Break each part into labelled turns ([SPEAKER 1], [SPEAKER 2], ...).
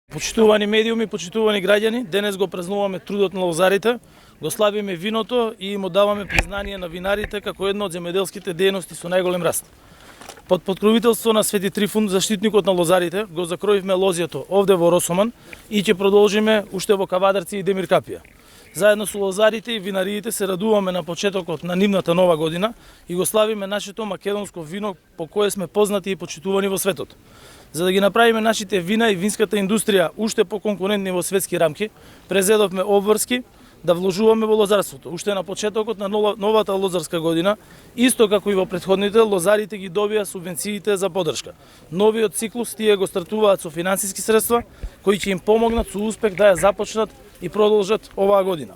[SPEAKER 1] Почитувани медиуми, почитувани граѓани, денес го празнуваме трудот на лозарите, го славиме виното и му даваме признание на винарите како една од земјоделските дејности со најголем раст. Под покровителство на Свети Трифун, заштитникот на лозарите, го закроивме лозјето овде во Росоман и ќе продолжиме уште во Кавадарци и Демир Капија. Заедно со лозарите и винариите се радуваме на почетокот на нивната нова година и го славиме нашето македонско вино по кое сме познати и почитувани во светот. За да ги направиме нашите вина и винската индустрија уште поконкурентни во светски рамки, презедовме обврски да вложуваме во лозарството. Уште на почетокот на новата лозарска година, исто како и во претходните, лозарите ги добија субвенциите за поддршка. Новиот циклус тие го стартуваат со финансиски средства кои ќе им помогнат со успех да ја започнат и продолжат оваа година.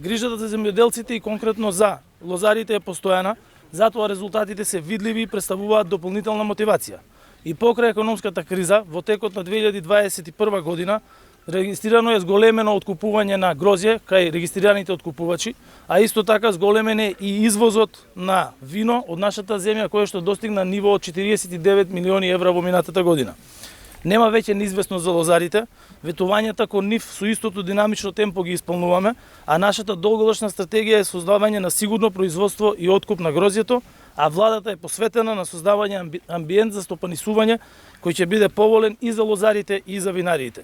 [SPEAKER 1] Грижата за земјоделците и конкретно за лозарите е постојана, затоа резултатите се видливи и представуваат дополнителна мотивација. И покрај економската криза, во текот на 2021 година, регистрирано е зголемено откупување на грозје кај регистрираните откупувачи, а исто така зголемен е и извозот на вино од нашата земја, кој што достигна ниво од 49 милиони евра во минатата година. Нема веќе неизвестност за лозарите, ветувањата кон нив со истото динамично темпо ги исполнуваме, а нашата долгорочна стратегија е создавање на сигурно производство и откуп на грозјето, а владата е посветена на создавање амбиент за стопанисување кој ќе биде поволен и за лозарите и за винариите.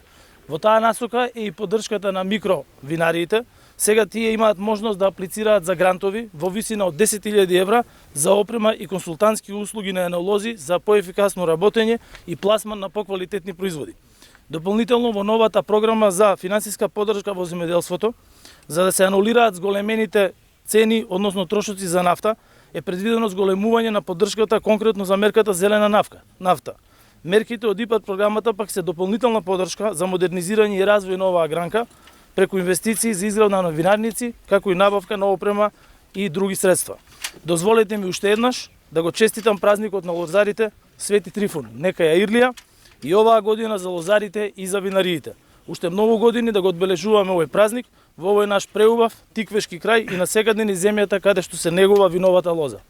[SPEAKER 1] Во таа насока е и поддршката на микровинариите. Сега тие имаат можност да аплицираат за грантови во висина од 10.000 евра за опрема и консултантски услуги на енолози за поефикасно работење и пласман на поквалитетни производи. Дополнително во новата програма за финансиска поддршка во земјоделството, за да се анулираат зголемените цени, односно трошоци за нафта, е предвидено зголемување на поддршката конкретно за мерката зелена нафта. Мерките од ИПАРД програмата пак се дополнителна поддршка за модернизирање и развој на оваа гранка преку инвестиции за изградба на винарници, како и набавка на опрема и други средства. Дозволете ми уште еднаш да го честитам празникот на лозарите Свети Трифун. Нека ја ирлија и оваа година за лозарите и за винариите. Уште многу години да го одбележуваме овој празник во овој наш преубав, тиквешки крај и на секаде низ земјата каде што се негува виновата лоза.